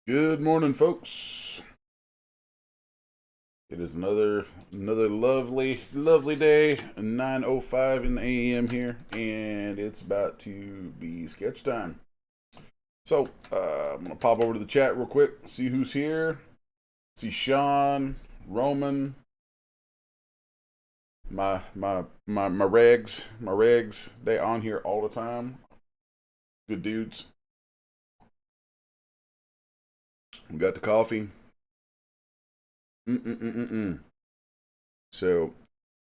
Good morning, folks. It is another lovely day. 9:05 in the a.m. here, and it's about to be sketch time. So I'm gonna pop over to the chat real quick, see who's here. See Sean, Roman, my regs. They on here all the time. Good dudes. We got the coffee. Mm-mm-mm-mm-mm. So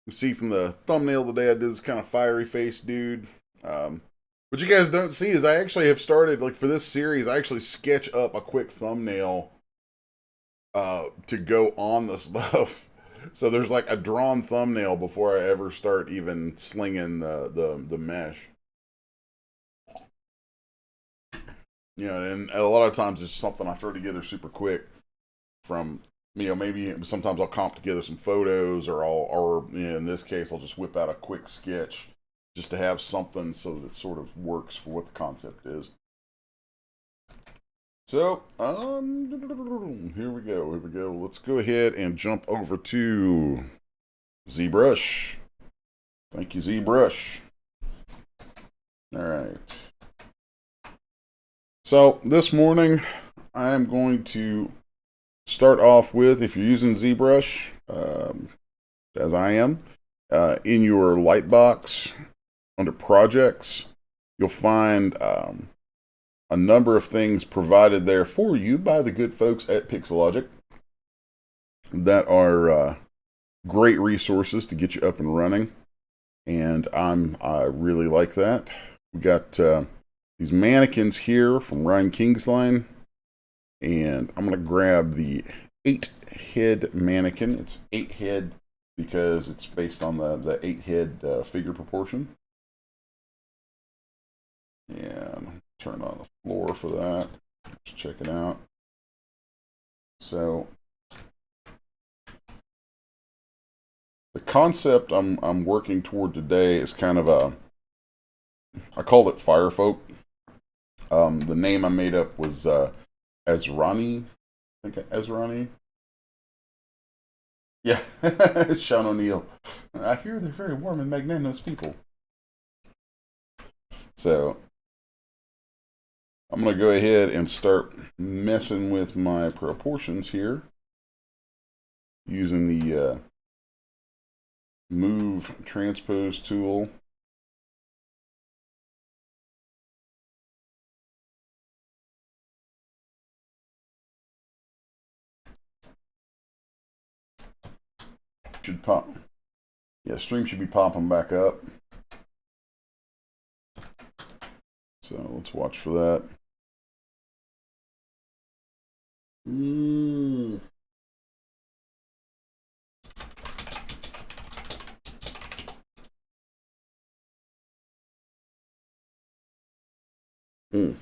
you see from the thumbnail today, I did this kind of fiery face dude. What you guys don't see is I actually have started, like, for this series, I actually sketch up a quick thumbnail to go on the stuff. So there's like a drawn thumbnail before I ever start even slinging the mesh. You know, and a lot of times it's something I throw together super quick from, maybe sometimes I'll comp together some photos, or in this case I'll just whip out a quick sketch just to have something so that it sort of works for what the concept is. So here we go. Let's go ahead and jump over to ZBrush. Thank you, ZBrush. All right. So this morning I am going to start off with, if you're using ZBrush, as I am, in your lightbox under projects, you'll find a number of things provided there for you by the good folks at Pixelogic that are great resources to get you up and running, and I really like that. We got these mannequins here from Ryan Kingsline, and I'm gonna grab the 8-head mannequin. It's 8-head because it's based on the 8-head figure proportion. And turn on the floor for that. Let's check it out. So the concept I'm working toward today is kind of I called it Firefolk. The name I made up was Azrani. I think Azrani. Yeah, Sean O'Neill. I hear they're very warm and magnanimous people. So I'm going to go ahead and start messing with my proportions here using the move transpose tool. Should pop. Yeah, stream should be popping back up. So let's watch for that. Mm. Mm.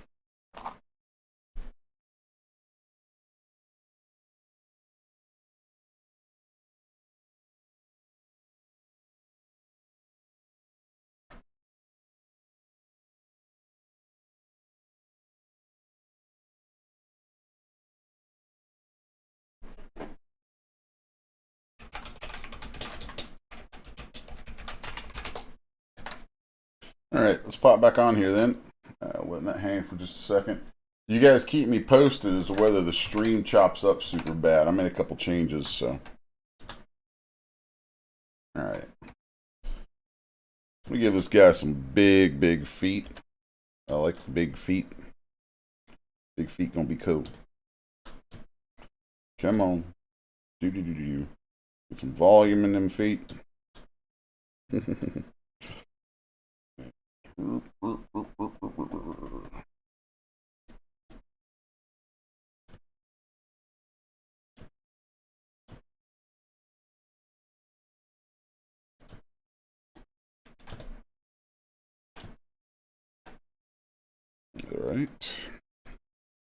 All right, let's pop back on here then. Letting that hang for just a second. You guys keep me posted as to whether the stream chops up super bad. I made a couple changes, so. All right. Let me give this guy some big feet. I like the big feet. Big feet gonna be cool. Come on. Do. Get some volume in them feet. Alright.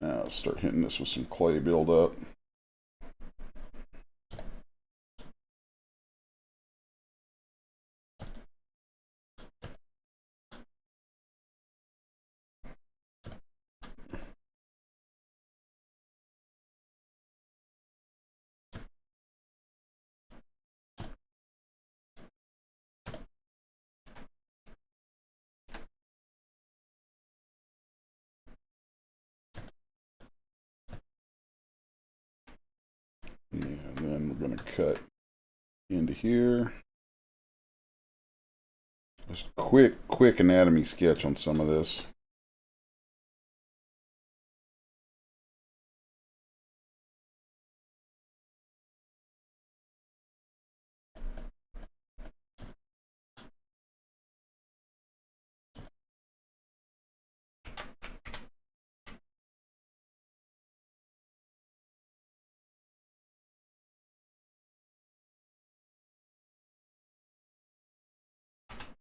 Now let's start hitting this with some clay buildup. then we're going to cut into here. Just quick anatomy sketch on some of this.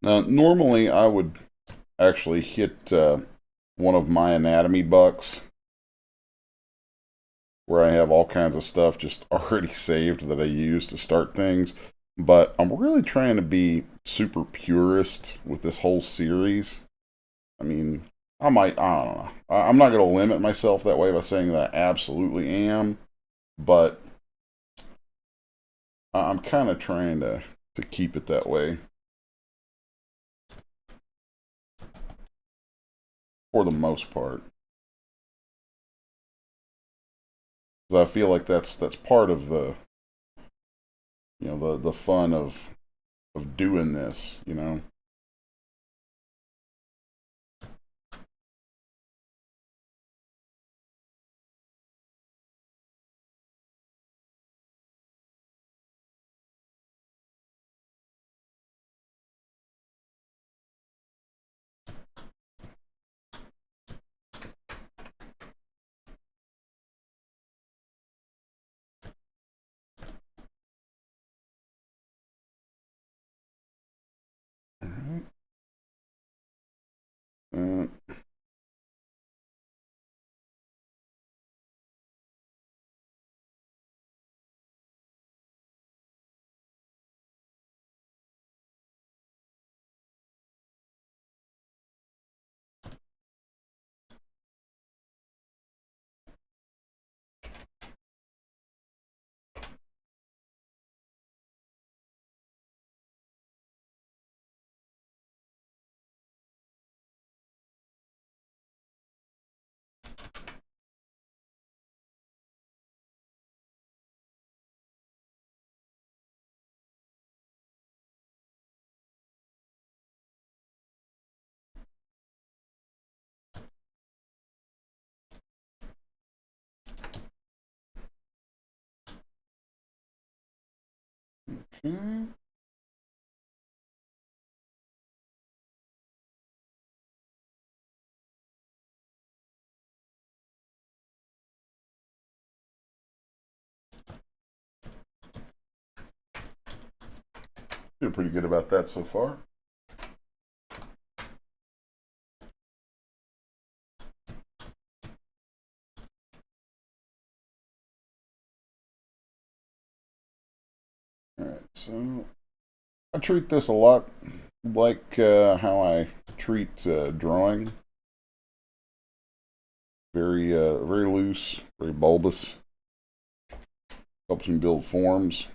Now, normally I would actually hit one of my anatomy bucks where I have all kinds of stuff just already saved that I use to start things. But I'm really trying to be super purist with this whole series. I mean, I don't know. I'm not going to limit myself that way by saying that I absolutely am, but I'm kind of trying to keep it that way. For the most part. Because I feel like that's part of the, you know, the fun of doing this, you know. Uh, okay. Feel pretty good about that so far. Alright, so I treat this a lot like how I treat drawing. Very loose, very bulbous. Helps me build forms.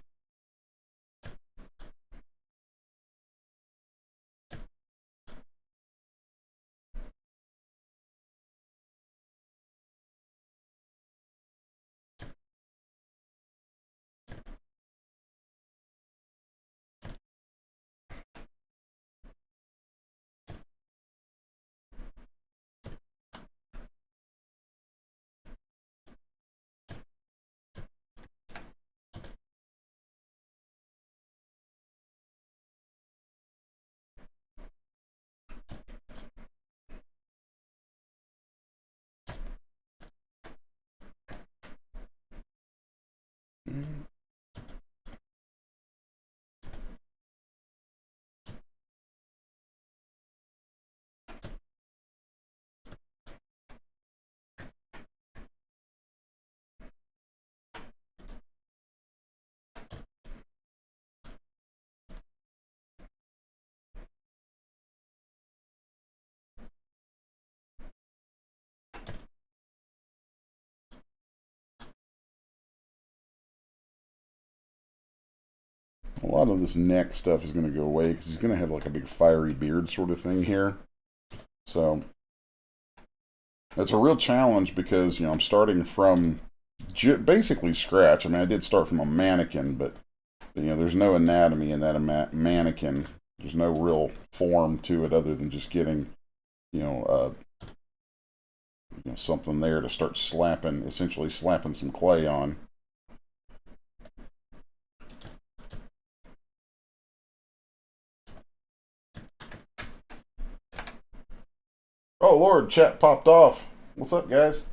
A lot of this neck stuff is going to go away because he's going to have like a big fiery beard sort of thing here. So that's a real challenge because, you know, I'm starting from basically scratch. I mean, I did start from a mannequin, but you know, there's no anatomy in that mannequin. There's no real form to it other than just getting, you know, something there to start slapping, essentially slapping some clay on. Oh Lord, chat popped off. What's up, guys?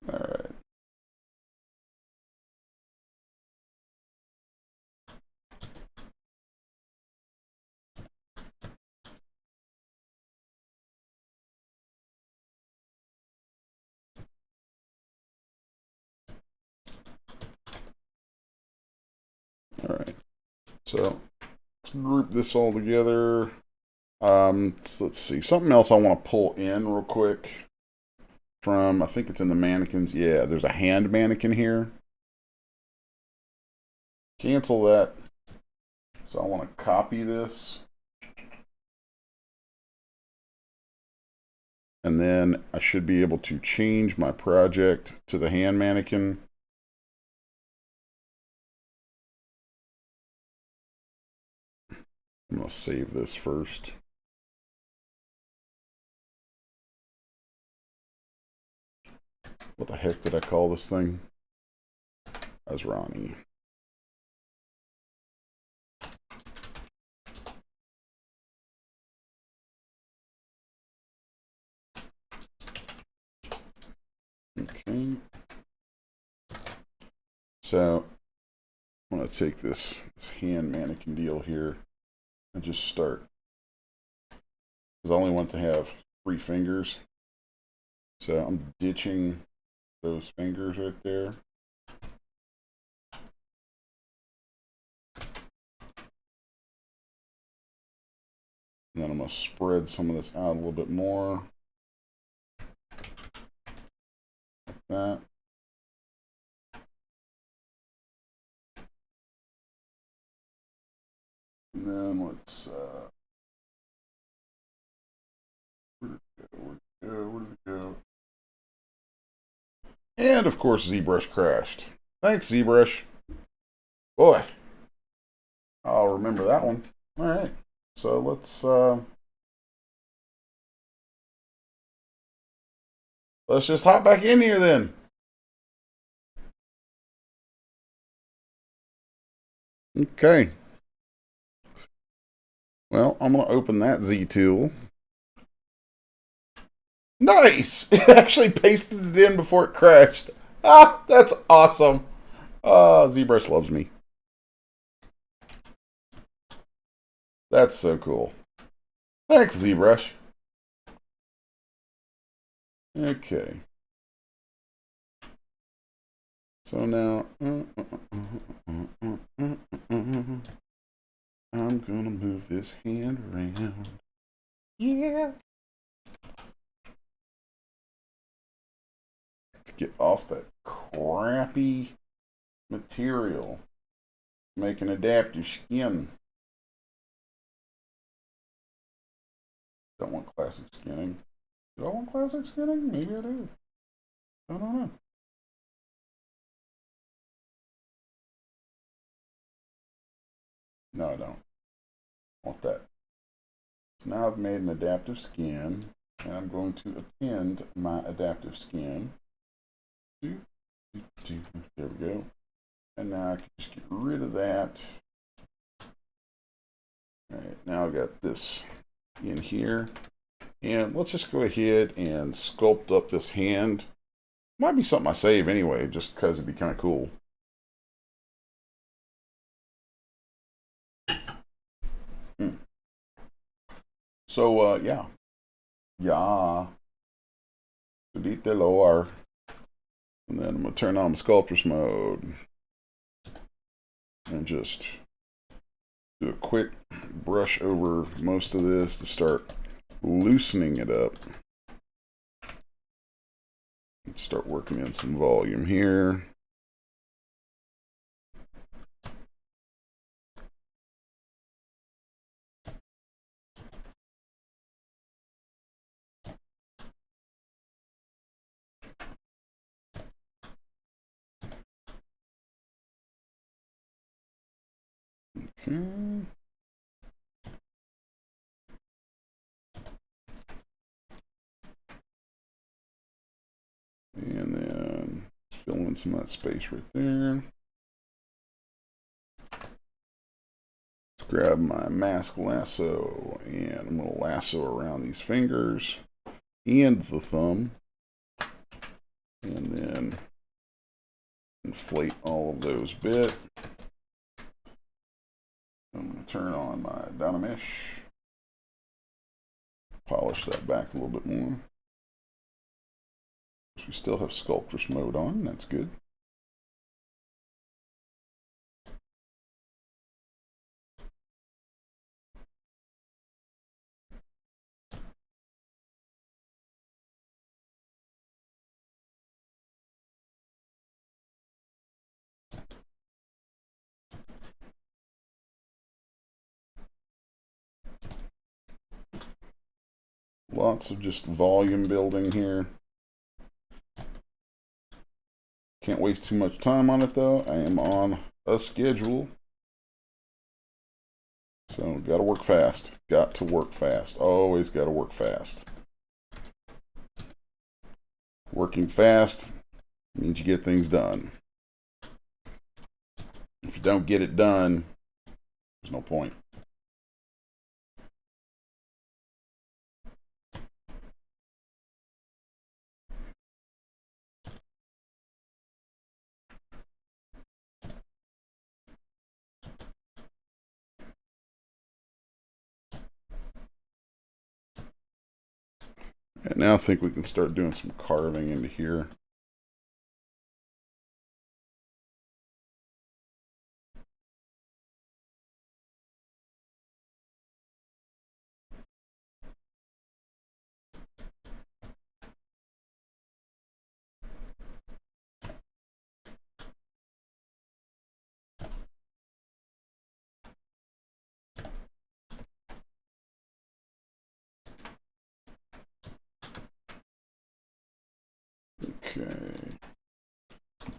All right. All right. So let's group this all together. So let's see. Something else I want to pull in real quick from, I think it's in the mannequins. Yeah, there's a hand mannequin here. Cancel that. So I want to copy this. And then I should be able to change my project to the hand mannequin. I'm going to save this first. What the heck did I call this thing? Azrani. Okay. So I'm going to take this hand mannequin deal here and just start. Because I only want to have 3 fingers. So I'm ditching those fingers right there. And then I'm going to spread some of this out a little bit more. Like that. And then let's, where did it go? And of course, ZBrush crashed. Thanks, ZBrush. Boy, I'll remember that one. All right, so let's just hop back in here then. Okay. Well, I'm going to open that Z tool. Nice! It actually pasted it in before it crashed. Ah, that's awesome. ZBrush loves me. That's so cool. Thanks, ZBrush. Okay. So now, I'm gonna move this hand around. Yeah. Let's get off that crappy material. Make an adaptive skin. Don't want classic skinning. Do I want classic skinning? Maybe I do. I don't know. No, I don't. I want that. So now I've made an adaptive skin, and I'm going to append my adaptive skin. There we go. And now I can just get rid of that. All right, now I've got this in here. And let's just go ahead and sculpt up this hand. Might be something I save anyway, just because it'd be kind of cool. So, yeah. Yeah. Delete the lower. And then I'm going to turn on sculptress mode. And just Do a quick brush over most of this to start loosening it up. Let's start working in some volume here. Okay. And then fill in some of that space right there. Let's grab my mask lasso and I'm going to lasso around these fingers and the thumb. And then inflate all of those a bit. I'm going to turn on my Dynamesh. Polish that back a little bit more. We still have sculptress mode on, that's good. Lots of just volume building here. Can't waste too much time on it though. I am on a schedule. So gotta work fast. Got to work fast. Always gotta work fast. Working fast means you get things done. If you don't get it done, there's no point. And now I think we can start doing some carving into here. Okay.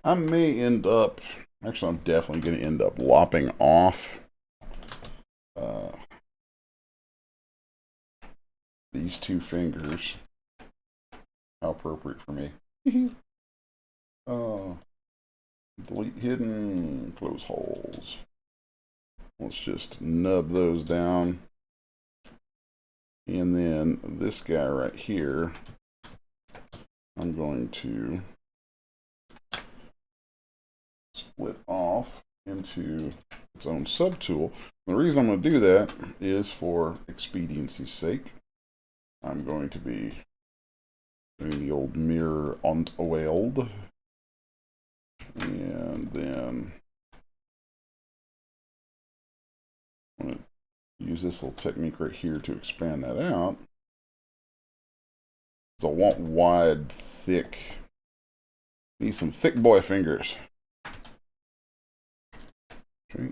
I may end up, actually I'm definitely going to end up lopping off these two fingers. How appropriate for me. Delete hidden, close holes. Let's just nub those down. And then this guy right here, I'm going to split off into its own subtool. The reason I'm going to do that is for expediency's sake. I'm going to be doing the old mirror on a weld. And then I'm going to use this little technique right here to expand that out. So I want wide, thick, need some thick boy fingers. Okay.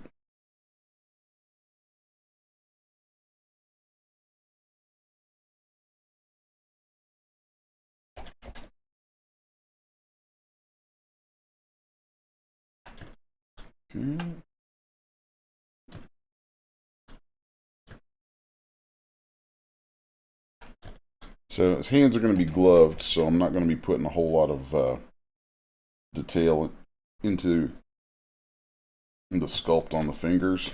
Okay. So his hands are going to be gloved, so I'm not going to be putting a whole lot of detail into the sculpt on the fingers.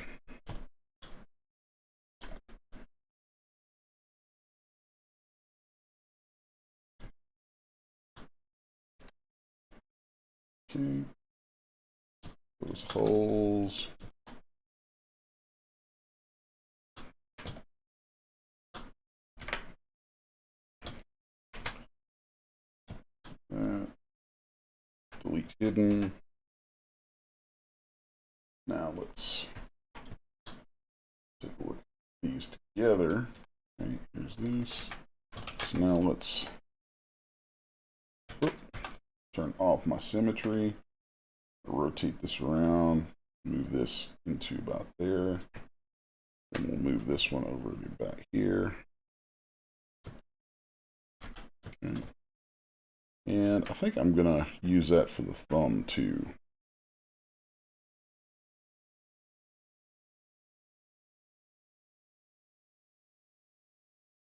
Okay. Those holes. Delete hidden. Now let's together. Okay, here's this. So now let's turn off my symmetry. Rotate this around. Move this into about there. And we'll move this one over to back here. Okay. And I think I'm gonna use that for the thumb too.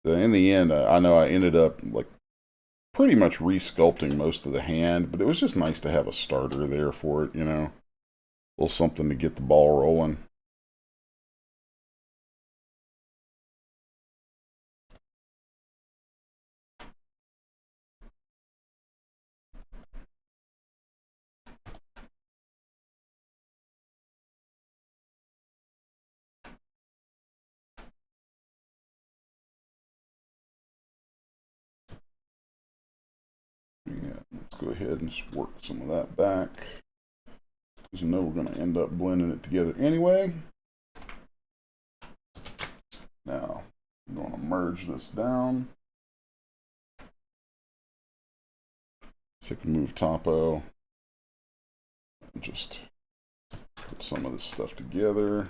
So in the end, I know I ended up like pretty much re-sculpting most of the hand, but it was just nice to have a starter there for it, you know, a little something to get the ball rolling. Yeah, let's go ahead and just work some of that back, because you know we're going to end up blending it together anyway. Now, I'm going to merge this down. So I can move topo and just put some of this stuff together.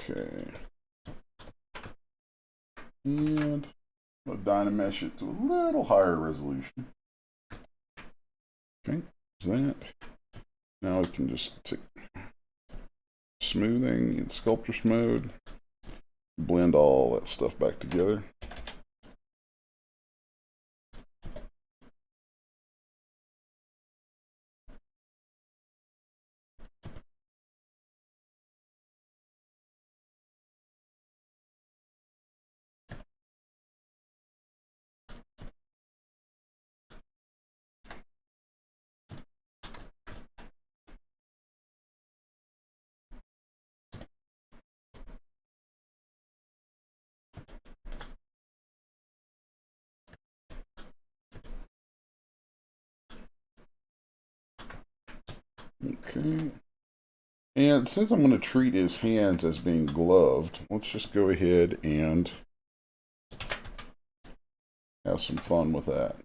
Okay. And I'll dynamesh it to a little higher resolution. Okay, there's that. Now we can just take smoothing in sculptress mode, blend all that stuff back together. Okay. And since I'm going to treat his hands as being gloved, let's just go ahead and have some fun with that.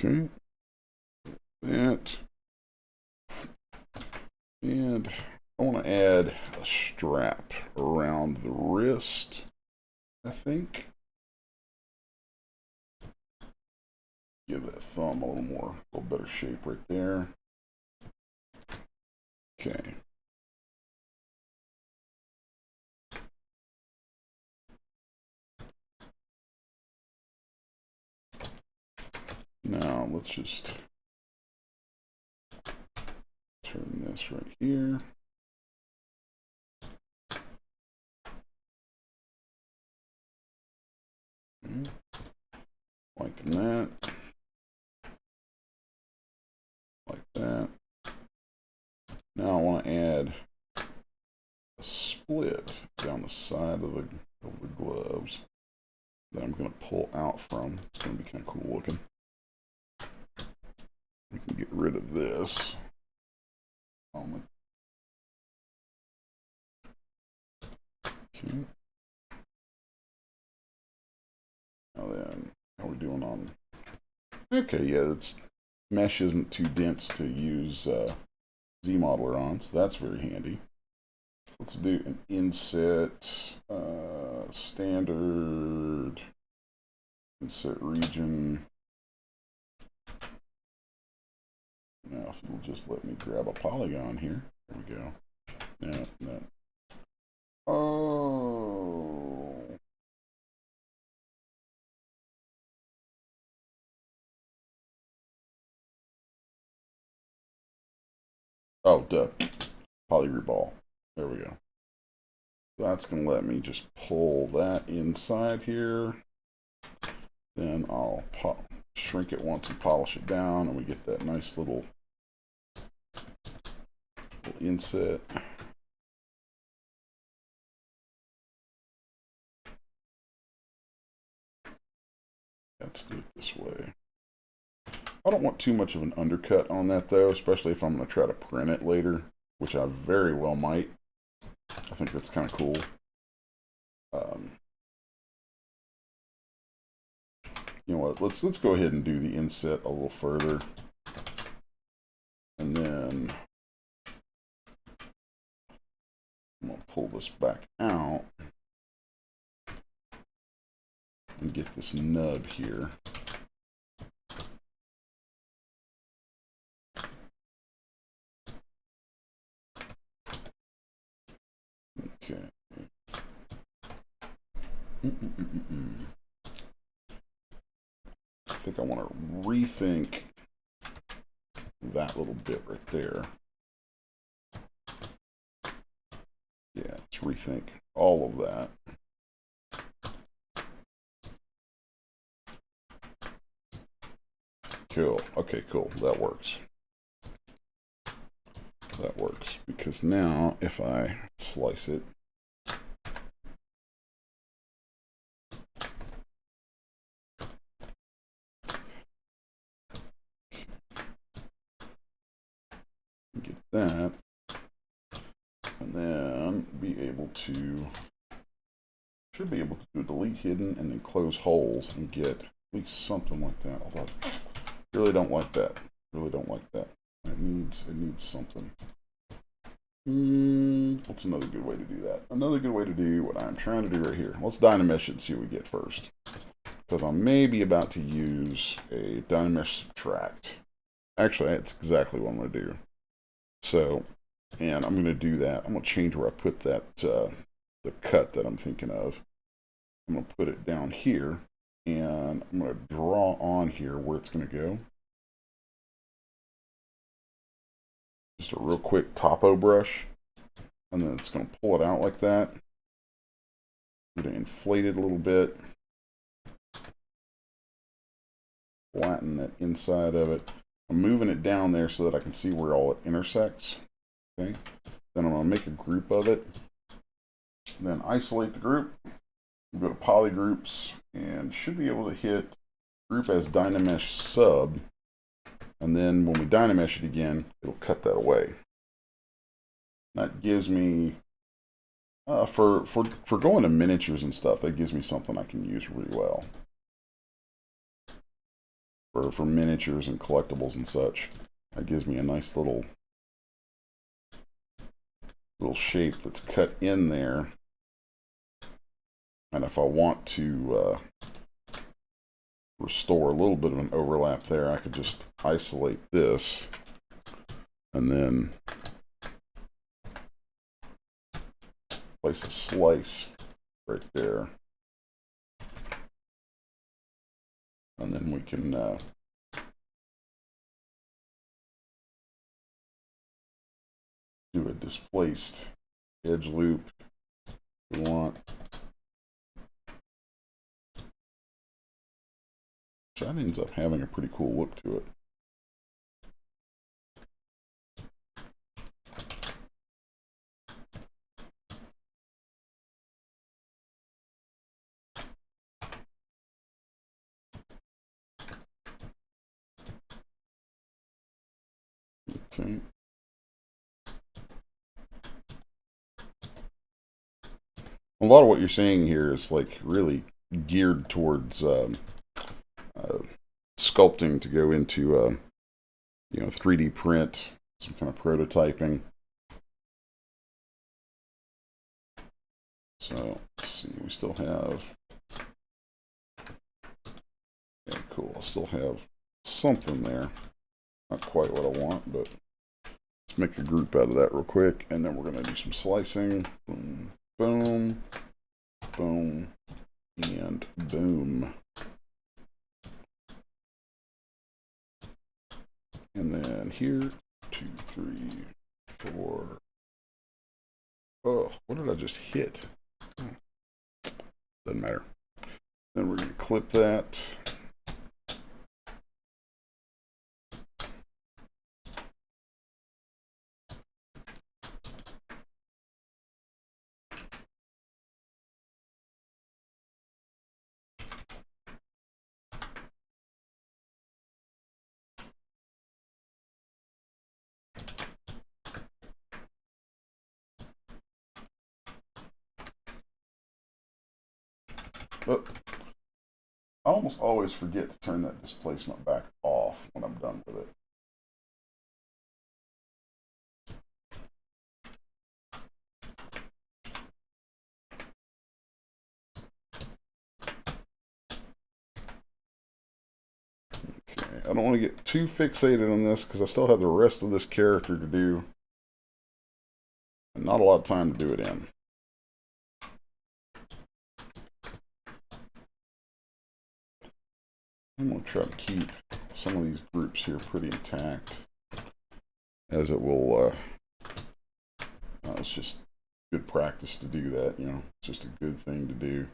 Okay. That. And I want to add a strap around the wrist, I think. Give that thumb a little better shape right there. Okay. Now let's just turn this right here. Okay. Like that. Like that. Now I want to add a split down the side of the gloves that I'm going to pull out from. It's going to be kind of cool looking. We can get rid of this. Okay. Now then, how are we doing on? Okay, yeah, it's mesh isn't too dense to use Z-modeler on, so that's very handy. So let's do an inset standard inset region. Now, if you'll just let me grab a polygon here. There we go. No. Oh. Oh, duh. Polyreball. There we go. That's going to let me just pull that inside here. Then I'll shrink it once and polish it down, and we get that nice little inset. Let's do it this way. I don't want too much of an undercut on that though, especially if I'm going to try to print it later, which I very well might. I think that's kind of cool. You know what? Let's go ahead and do the inset a little further, and then I'm gonna pull this back out and get this nub here. Okay. I think I want to rethink that little bit right there. Yeah, let's rethink all of that. Cool. Okay, cool. That works. That works. Because now, if I slice it, get that, and then be able to, should be able to do delete hidden and then close holes and get at least something like that. Although I really don't like that. Really don't like that. It needs something. What's another good way to do that? Another good way to do what I'm trying to do right here. Let's Dynamesh it and see what we get first. Because I may be about to use a Dynamesh subtract. Actually, that's exactly what I'm going to do. So, and I'm going to do that. I'm going to change where I put that, the cut that I'm thinking of. I'm going to put it down here. And I'm going to draw on here where it's going to go. Just a real quick topo brush, and then it's going to pull it out like that. I'm going to inflate it a little bit, flatten that inside of it. I'm moving it down there so that I can see where all it intersects. Okay, then I'm going to make a group of it, then isolate the group. Go to polygroups and should be able to hit group as Dynamesh sub. And then when we Dynamesh it again, it'll cut that away. That gives me, for going to miniatures and stuff, that gives me something I can use really well. For miniatures and collectibles and such, that gives me a nice little shape that's cut in there. And if I want to restore a little bit of an overlap there, I could just isolate this and then place a slice right there, and then we can do a displaced edge loop if we want. That ends up having a pretty cool look to it. Okay. A lot of what you're seeing here is like really geared towards sculpting to go into, 3D print, some kind of prototyping. So, let's see, we still have, yeah, cool, I still have something there. Not quite what I want, but let's make a group out of that real quick, and then we're going to do some slicing. Boom, boom, boom, and boom. And then here, 2, 3, for... Oh, what did I just hit? Doesn't matter. Then we're going to clip that. But I almost always forget to turn that displacement back off when I'm done with it. Okay, I don't want to get too fixated on this because I still have the rest of this character to do. And not a lot of time to do it in. I'm going to try to keep some of these groups here pretty intact, as it will, it's just good practice to do that, you know, it's just a good thing to do.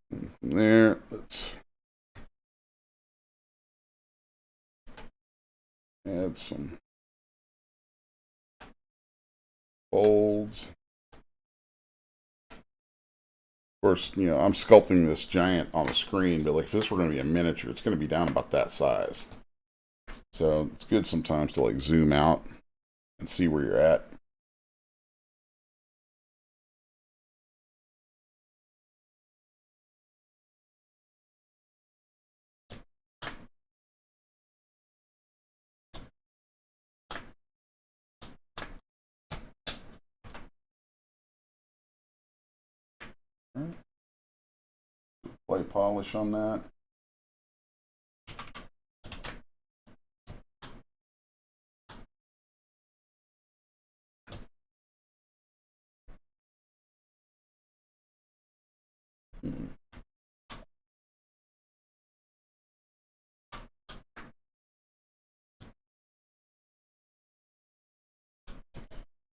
And from there, let's add some folds. Of course, you know, I'm sculpting this giant on the screen, but like if this were going to be a miniature, it's going to be down about that size. So it's good sometimes to like zoom out and see where you're at. Play polish on that.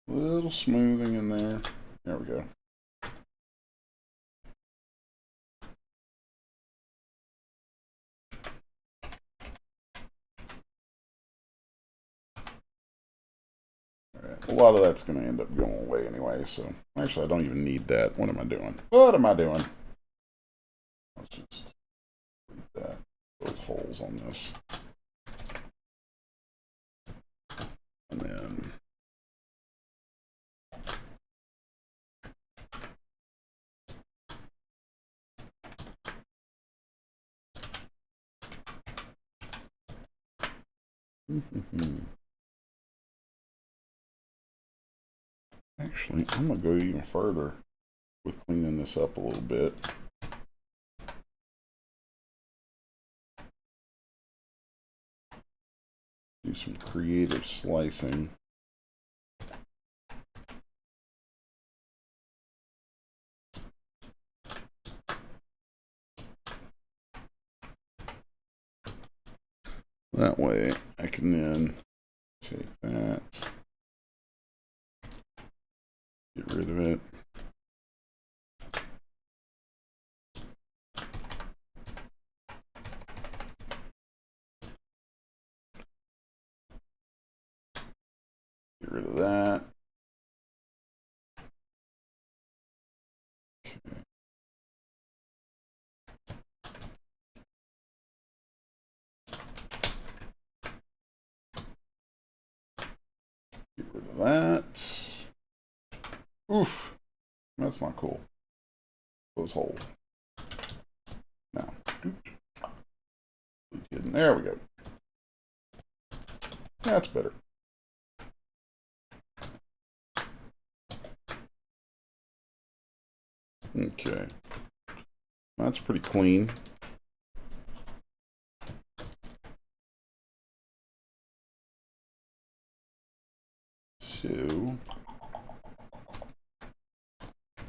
Little smoothing in there. There we go. A lot of that's going to end up going away anyway, so actually I don't even need that. What am I doing? What am I doing? Let's just leave that, those holes on this. And then actually, I'm going to go even further with cleaning this up a little bit. Do some creative slicing. That way I can then take that, get rid of it. Get rid of that. Okay. Get rid of that. Oof. That's not cool. Those holes. Now. There we go. That's better. Okay. That's pretty clean. So,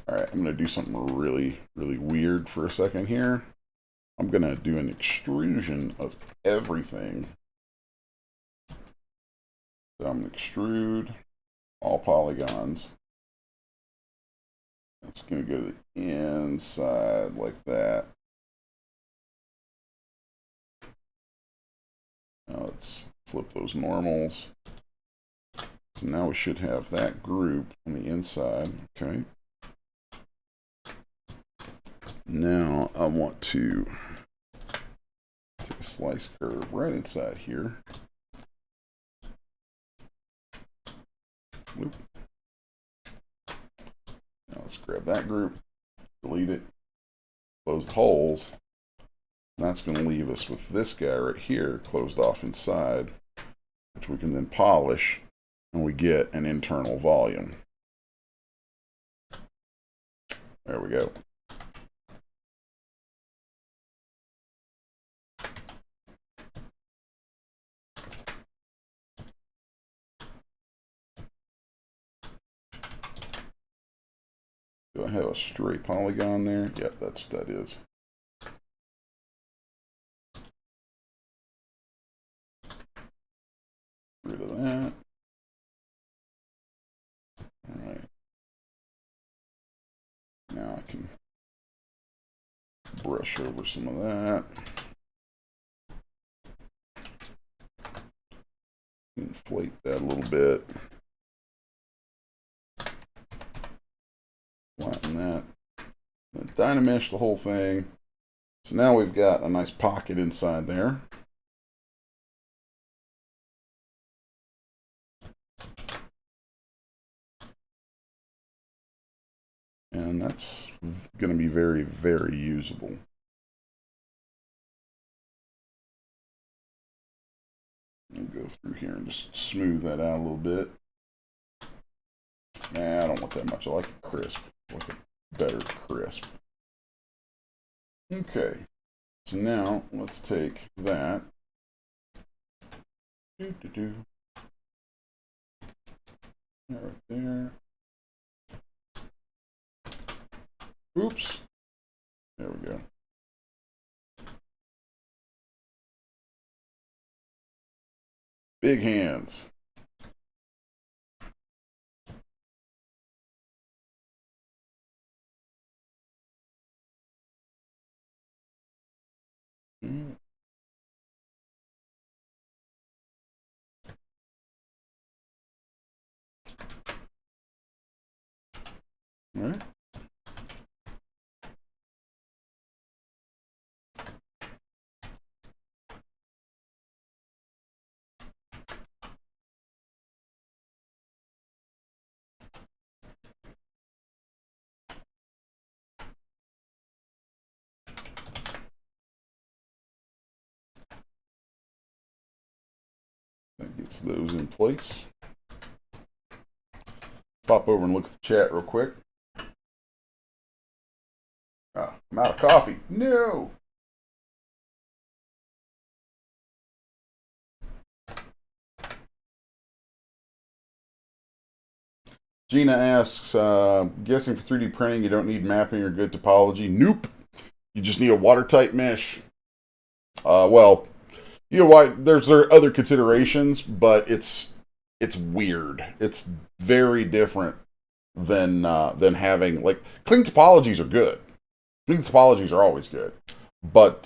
all right, I'm going to do something really, really weird for a second here. I'm going to do an extrusion of everything. So I'm going to extrude all polygons. That's going to go to the inside like that. Now let's flip those normals. So now we should have that group on the inside. Okay. Now I want to take a slice curve right inside here. Whoop. Now let's grab that group, delete it, close the holes. And that's going to leave us with this guy right here closed off inside, which we can then polish, and we get an internal volume. There we go. Do I have a straight polygon there? Yep, that's what that is. Rid of that. All right. Now I can brush over some of that. Inflate that a little bit. Flatten that. And dynamesh the whole thing. So now we've got a nice pocket inside there. And that's going to be very, very usable. I'll go through here and just smooth that out a little bit. Nah, I don't want that much. I like it crisp. I like it better crisp. Okay. So now let's take that. Right there. Oops. There we go. Big hands. All right. That gets those in place. Pop over and look at the chat real quick. Ah, I'm out of coffee. No! Gina asks, guessing for 3D printing you don't need mapping or good topology. Nope. You just need a watertight mesh. Well, you know why? There are other considerations, but it's weird. It's very different than having, like, clean topologies are good. Clean topologies are always good, but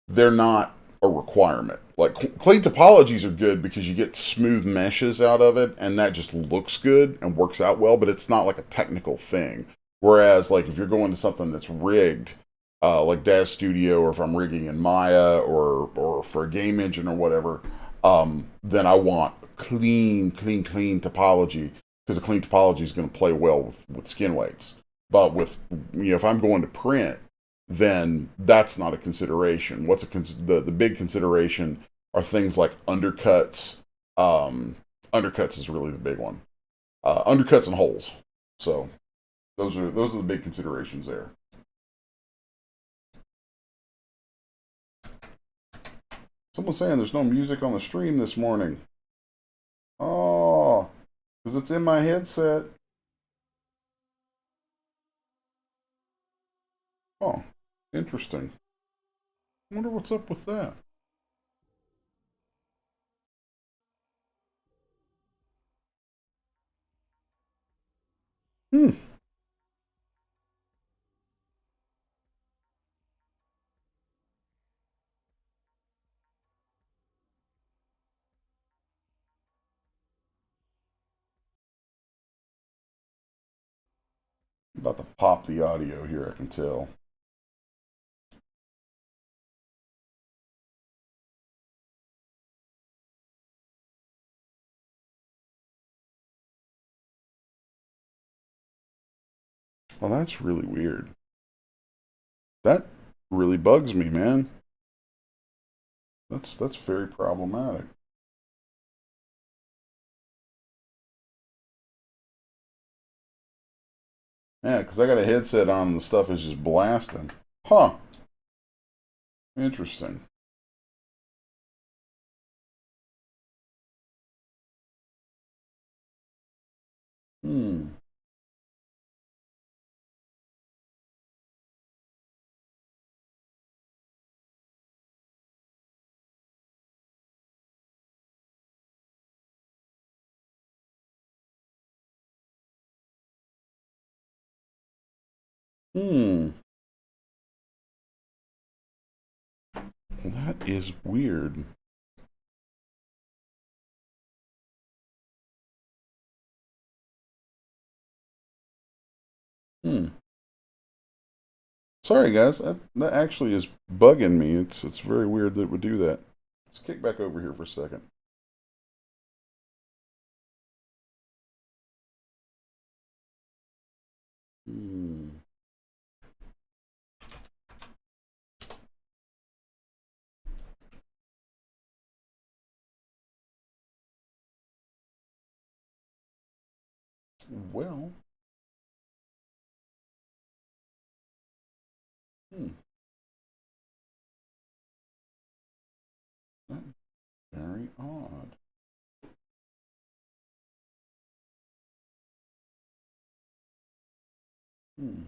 they're not a requirement. Like, clean topologies are good because you get smooth meshes out of it, and that just looks good and works out well, but it's not like a technical thing. Whereas, like, if you're going to something that's rigged, like Daz Studio, or if I'm rigging in Maya, or for a game engine or whatever, then I want clean topology, because a clean topology is going to play well with skin weights. But with, if I'm going to print, then that's not a consideration. The big consideration are things like undercuts. Undercuts is really the big one. Undercuts and holes. So those are the big considerations there. Someone's saying there's no music on the stream this morning. Oh, because it's in my headset. Oh, interesting. I wonder what's up with that. Hmm. I'm about to pop the audio here, I can tell. Well, that's really weird. That really bugs me, man. That's very problematic. Yeah, because I got a headset on and the stuff is just blasting. Huh. Interesting. Hmm. Hmm. Well, that is weird. Hmm. Sorry, guys. That actually is bugging me. It's very weird that it would do that. Let's kick back over here for a second. Hmm. Well. Hmm. That's very odd. Hmm.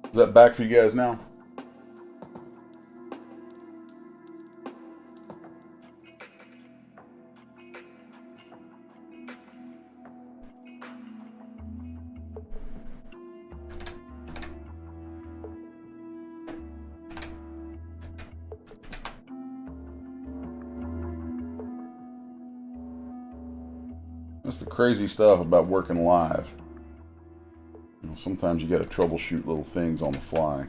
Is that back for you guys now? That's the crazy stuff about working live. You know, sometimes you got to troubleshoot little things on the fly.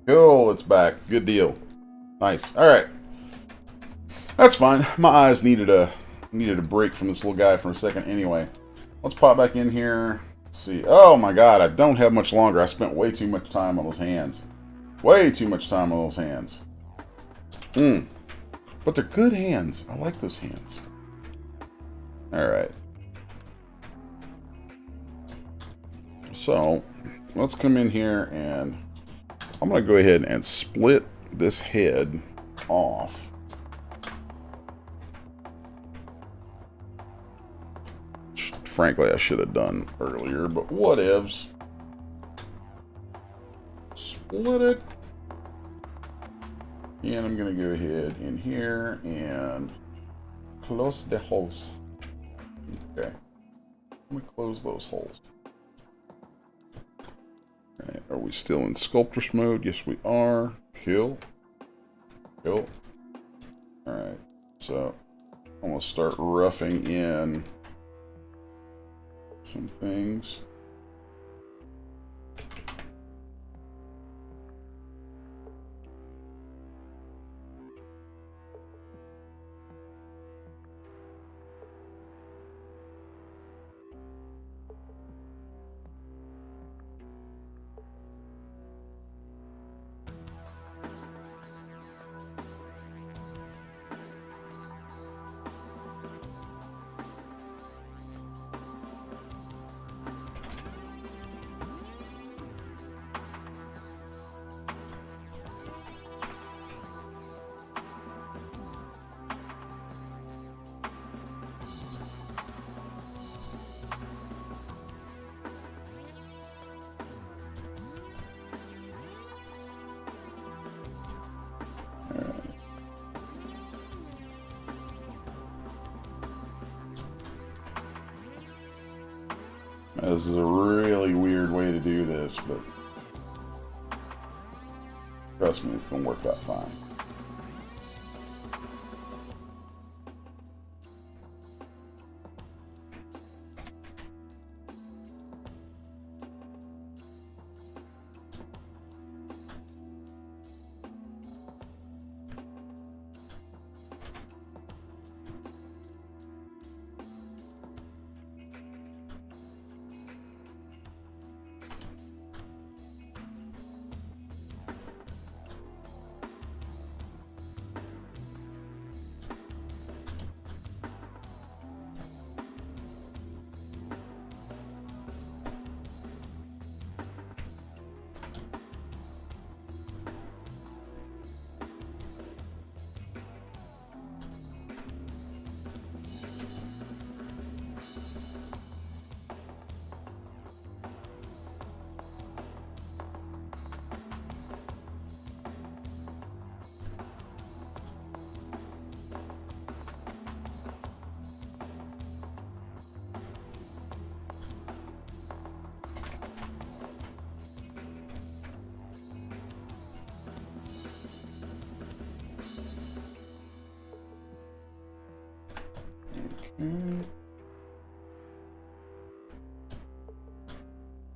Cool, it's back. Good deal. Nice. All right, that's fine. My eyes needed a break from this little guy for a second. Anyway, let's pop back in here. Let's see. Oh my God, I don't have much longer. I spent way too much time on those hands. Way too much time on those hands. Hmm. But they're good hands. I like those hands. All right. So let's come in here and I'm going to go ahead and split this head off. Which, frankly, I should have done earlier, but whatevs. Split it. And I'm going to go ahead in here and close the holes. Okay. Let me close those holes. Right, are we still in sculptress mode? Yes, we are. Kill. Kill. Alright, so I'm going to start roughing in some things. This is a really weird way to do this, but trust me, it's going to work out fine.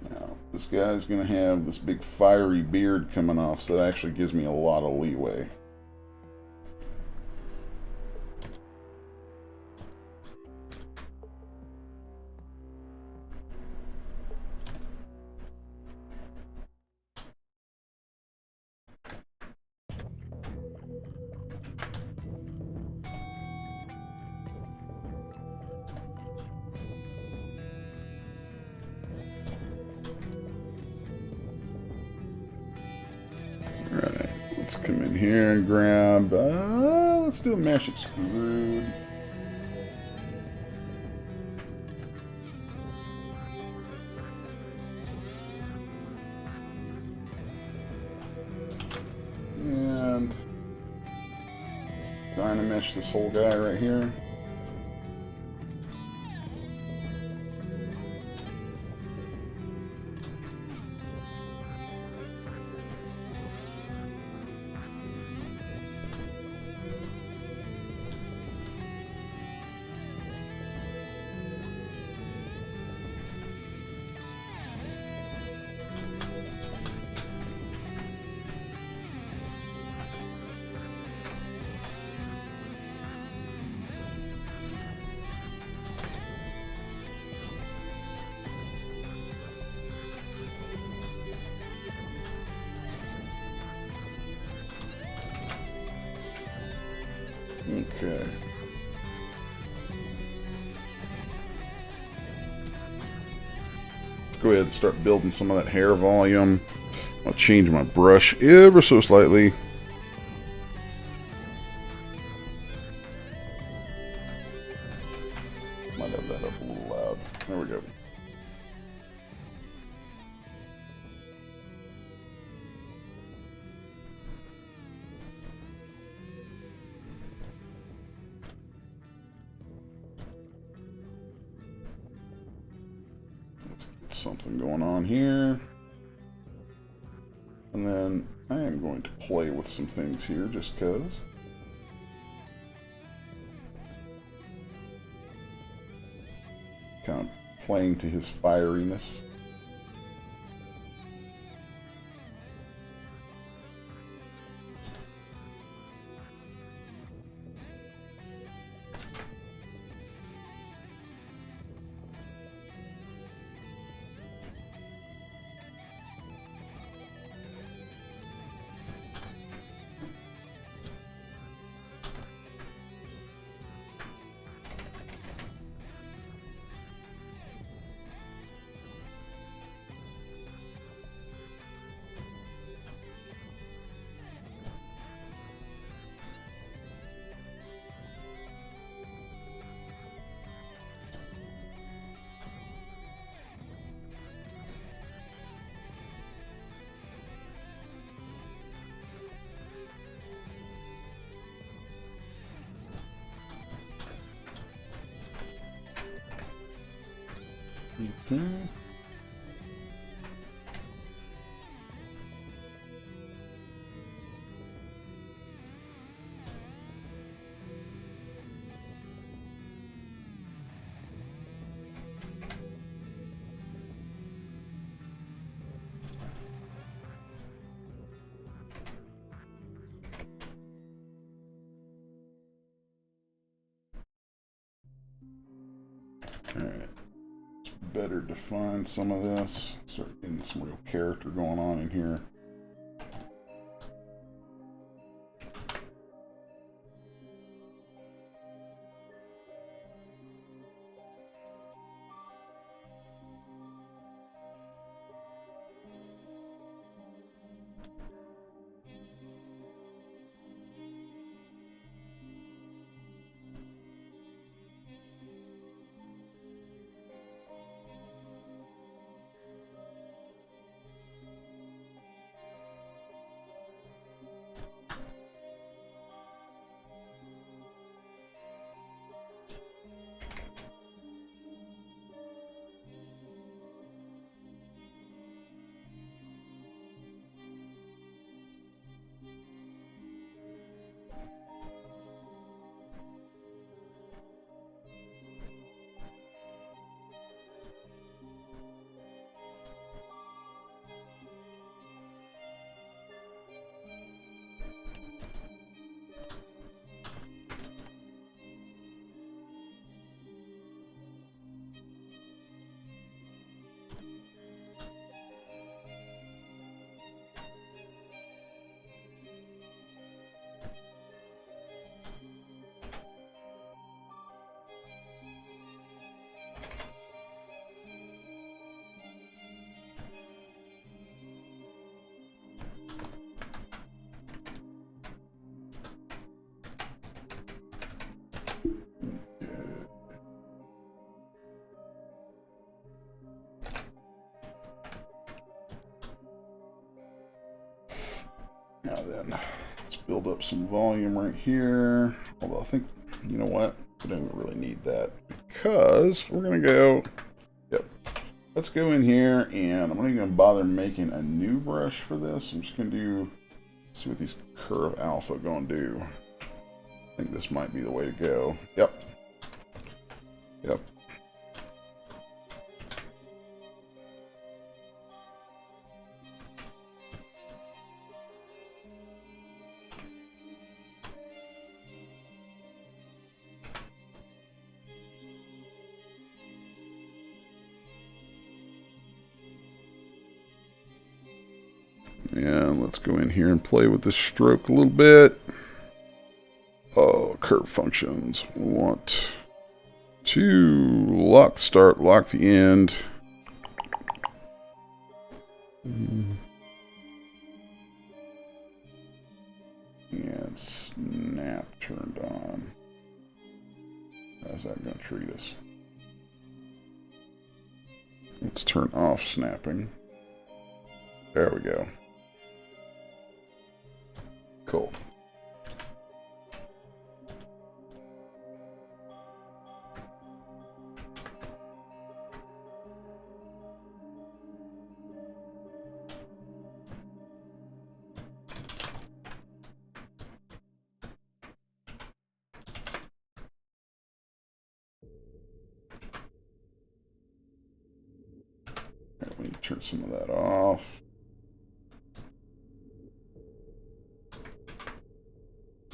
Now, this guy's going to have this big fiery beard coming off, so that actually gives me a lot of leeway. Alright, let's come in here and grab, let's do a mesh extrude. And dynamesh this whole guy right here. Okay. Let's go ahead and start building some of that hair volume. I'll change my brush ever so slightly. Might have that up a little loud. There we go. Something going on here, and then I am going to play with some things here just because. Kind of playing to his fieriness. Alright, let's better define some of this. Start getting some real character going on in here. Now then, let's build up some volume right here. Although I think, you know what? We don't really need that because we're going to go, yep. Let's go in here and I'm not even going to bother making a new brush for this. I'm just going to do, see what these curve alpha going to do. I think this might be the way to go. Yep. Yep. And let's go in here and play with this stroke a little bit. Oh, curve functions. We want to lock the start, lock the end. And snap turned on. How's that going to treat us? Let's turn off snapping. There we go. Cool. Let me turn some of that off.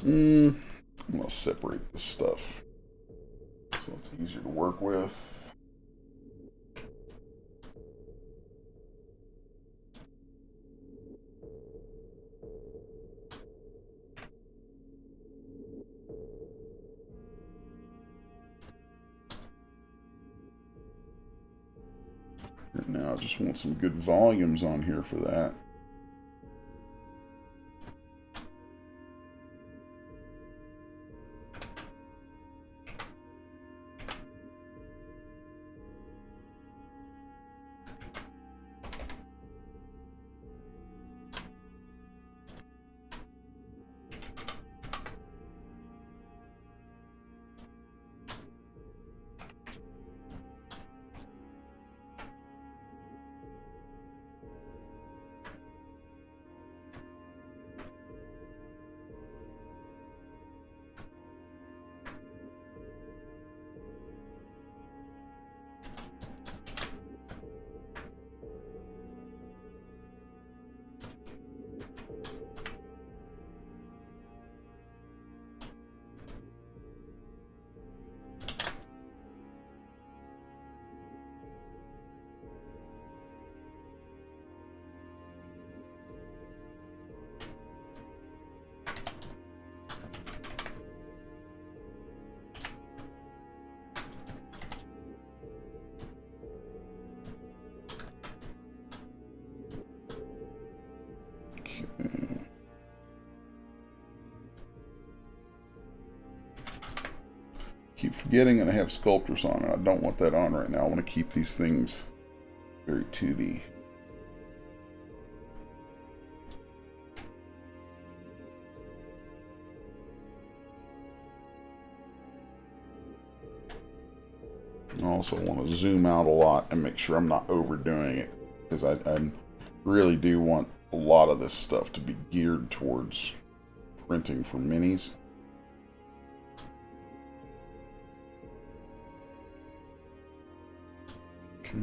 I'm going to separate this stuff so it's easier to work with. Right now I just want some good volumes on here for that. keep forgetting that I have sculptors on, and I don't want that on right now. I want to keep these things very 2D. I also want to zoom out a lot and make sure I'm not overdoing it, because I really do want a lot of this stuff to be geared towards printing for minis. Okay.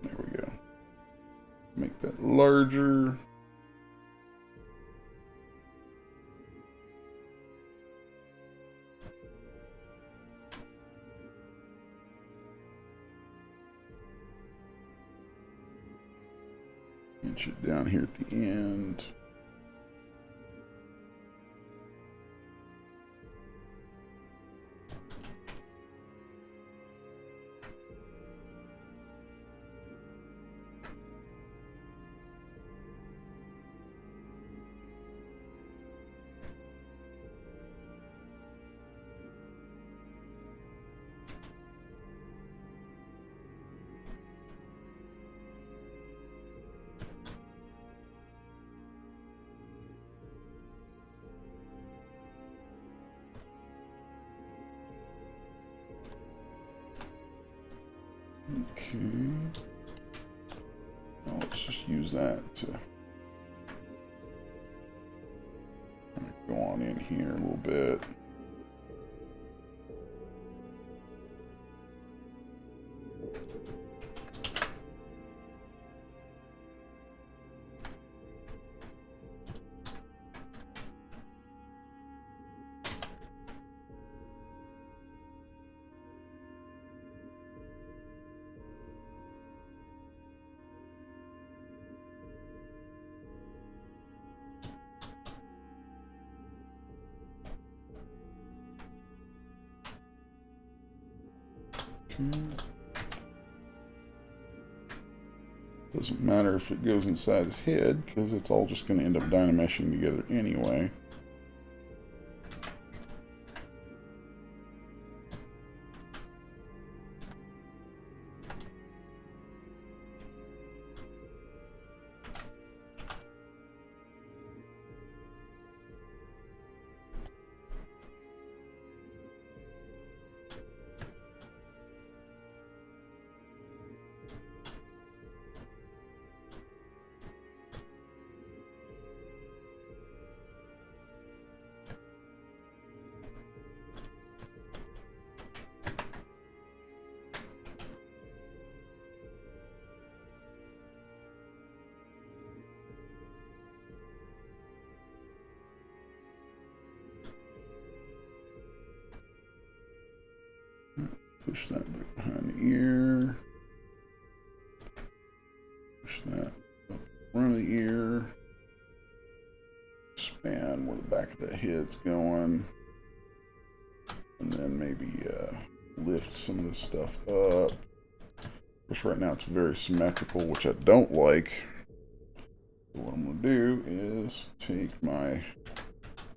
There we go. Make that larger. Inch it down here at the end. Okay. Now let's just use that to go on in here a little bit. Doesn't matter if it goes inside his head, because it's all just going to end up dynameshing together anyway. Push that back behind the ear. Push that up front of the ear. Span where the back of the head's going. And then maybe lift some of this stuff up. Which right now it's very symmetrical, which I don't like. So what I'm going to do is take my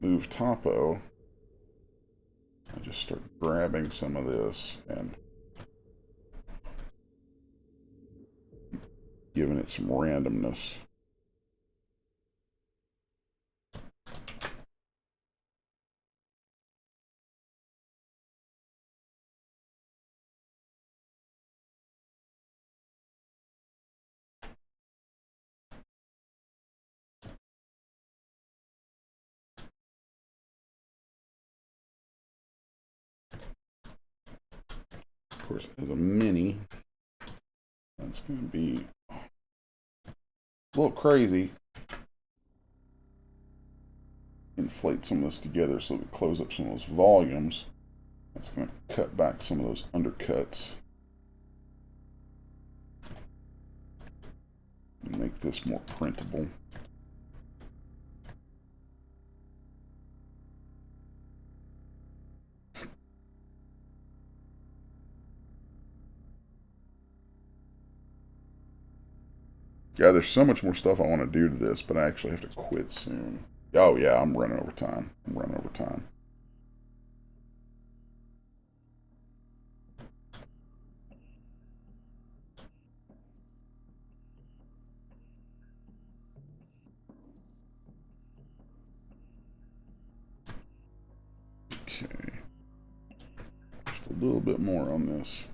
move topo. I just start grabbing some of this and giving it some randomness. Of course, as a mini, that's going to be a little crazy. Inflate some of this together so we close up some of those volumes. That's going to cut back some of those undercuts and make this more printable. Yeah, there's so much more stuff I want to do to this, but I actually have to quit soon. Oh yeah, I'm running over time. I'm running over time. Okay. Just a little bit more on this.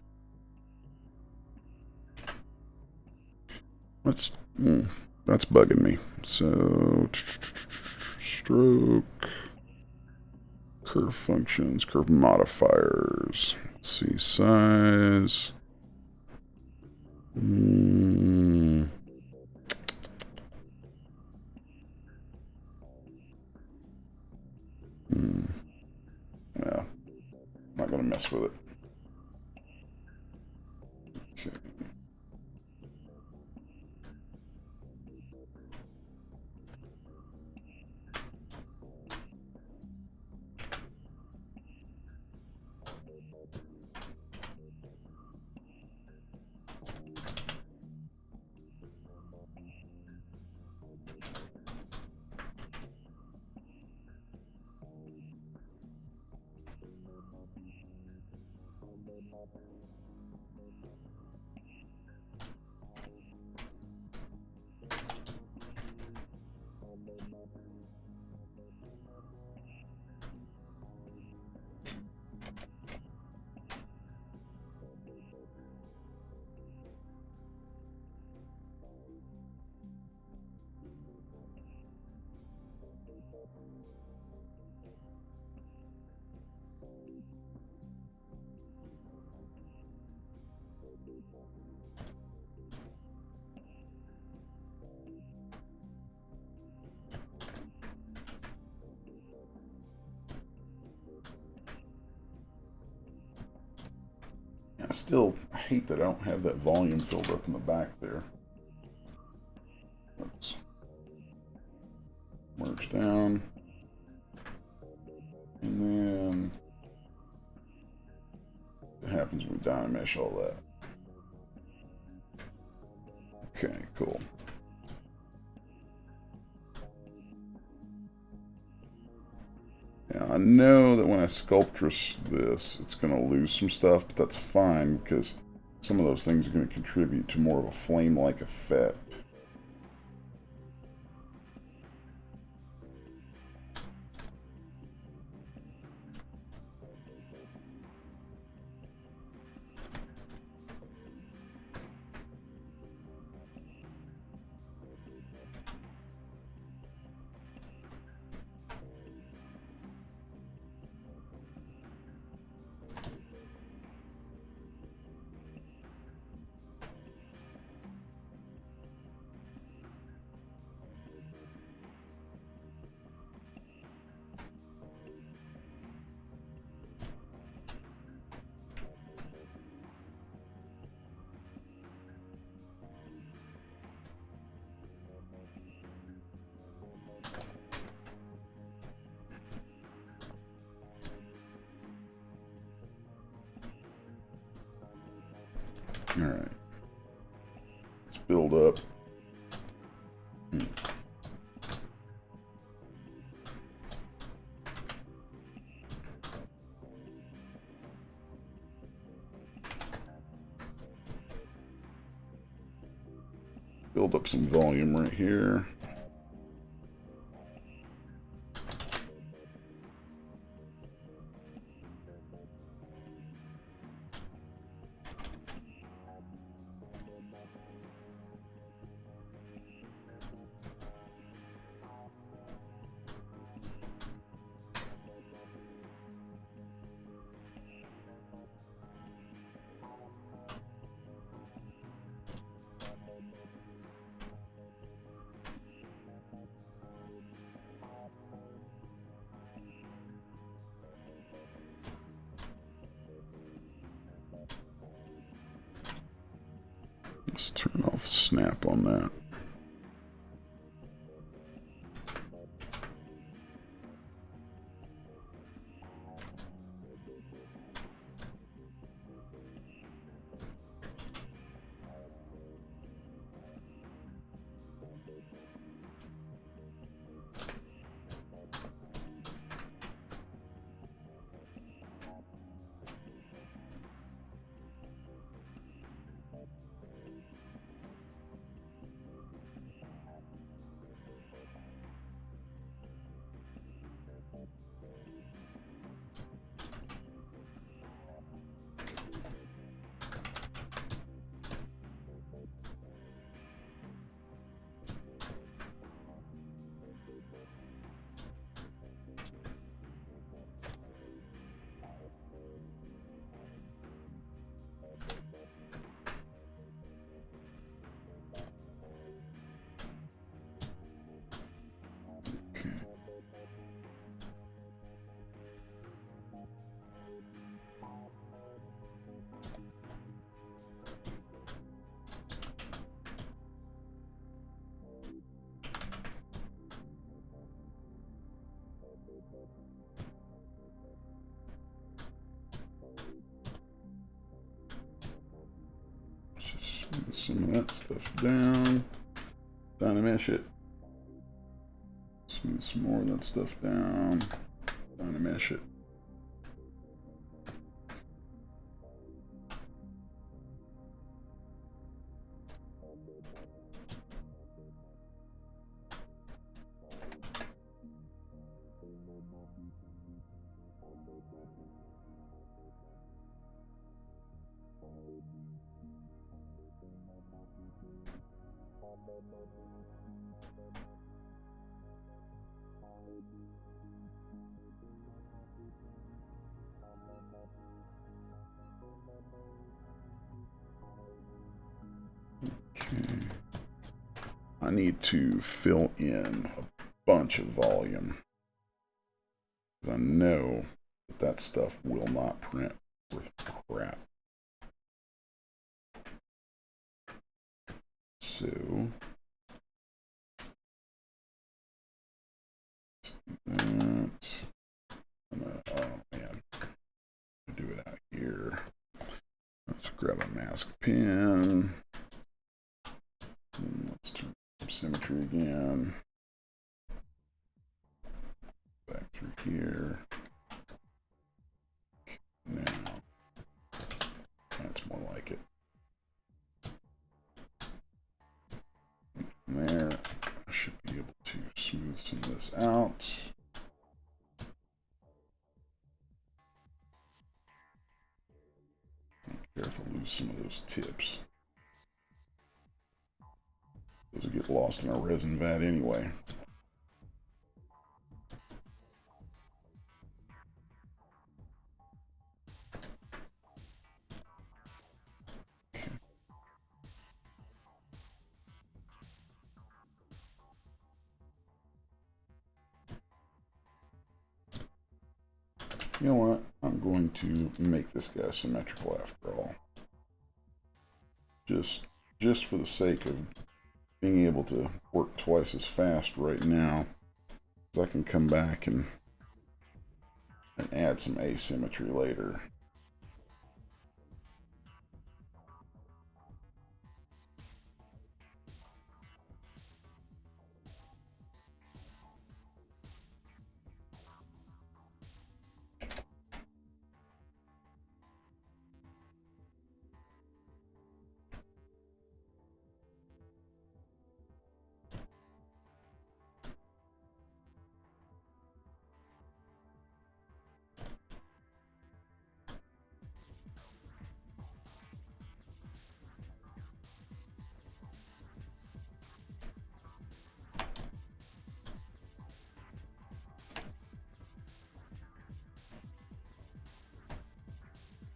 That's bugging me. So, stroke, curve functions, curve modifiers. Let's see, size. Yeah, I'm not gonna mess with it. Okay. I still hate that I don't have that volume filled up in the back there. Let's merge down. And then what happens when we diamond mesh all that? Okay, cool. Now I know that when I sculptress this, it's going to lose some stuff, but that's fine because some of those things are going to contribute to more of a flame-like effect. All right, let's build up. Build up some volume right here. Let's turn off snap on that. Smooth some of that stuff down. Trying to mesh it. Smooth some more of that stuff down. Trying to mesh it. Okay. I need to fill in a bunch of volume, because I know that stuff will not print worth crap. So let's do that. Oh man, do it out here. Let's grab a mask pen. And let's turn symmetry again. Back through here. Now, that's more like it. From there, I should be able to smooth some of this out. Be careful, lose some of those tips. Those will get lost in our resin vat anyway. Okay. You know what? I'm going to make this guy symmetrical after all. Just for the sake of being able to work twice as fast right now, so I can come back and add some asymmetry later.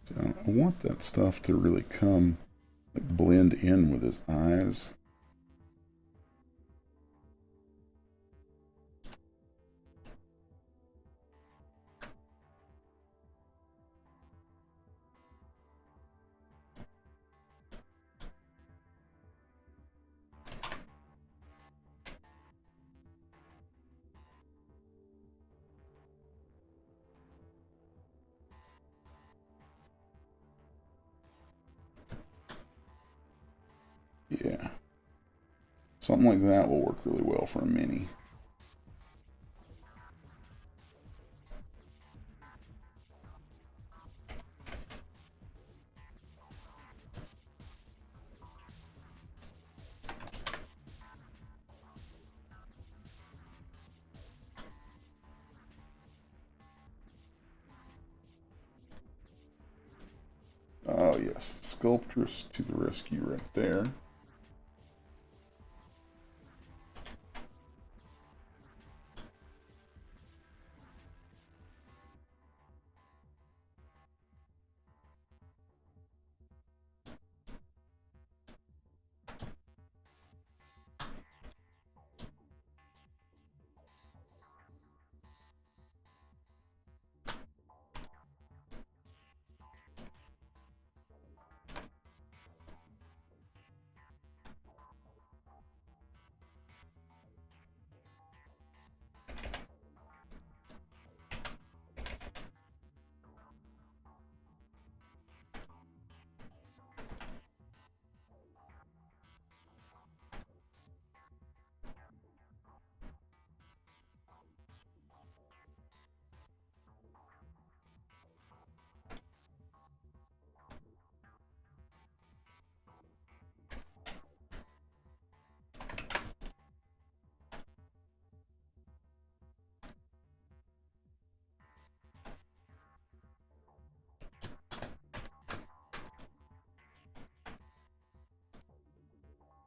So I want that stuff to really come, like, blend in with his eyes. Yeah. Something like that will work really well for a mini. Oh yes, sculptress to the rescue right there.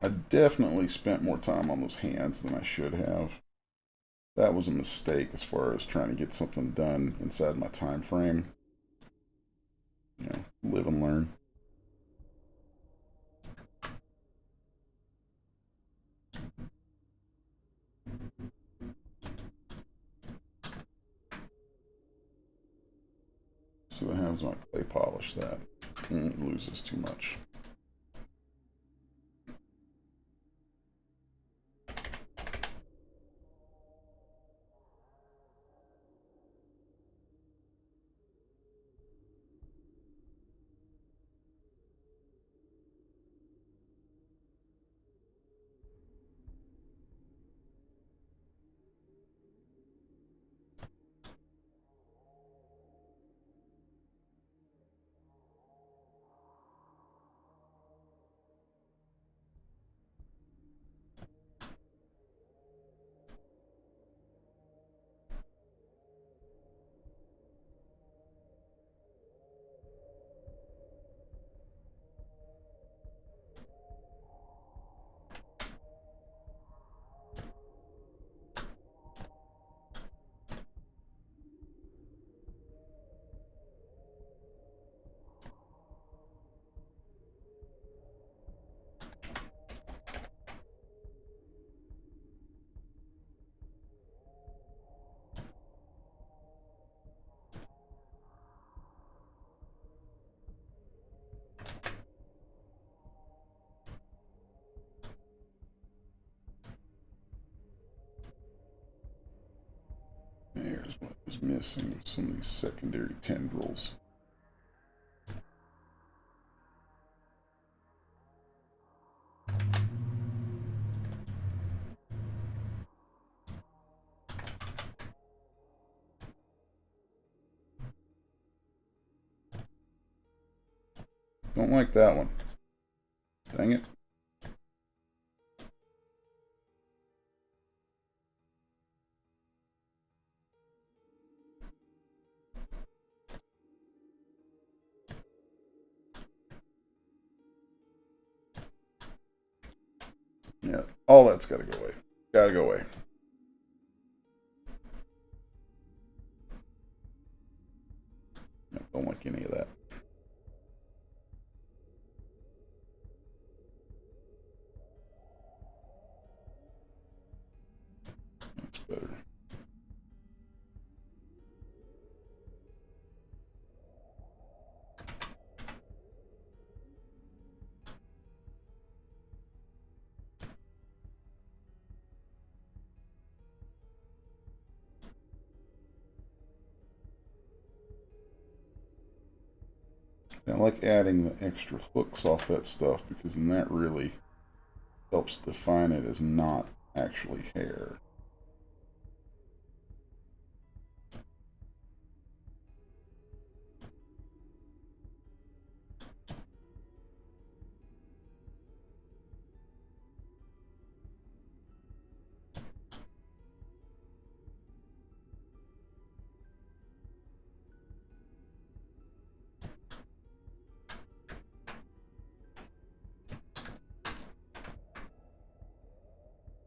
I definitely spent more time on those hands than I should have. That was a mistake as far as trying to get something done inside my time frame. You know, live and learn. See what happens when I clay polish that. It loses too much. There's what was missing, some of these secondary tendrils. Don't like that one. Dang it. Yeah, all that's got to go away. Got to go away. Yeah, don't like any of that. That's better. I like adding the extra hooks off that stuff because then that really helps define it as not actually hair.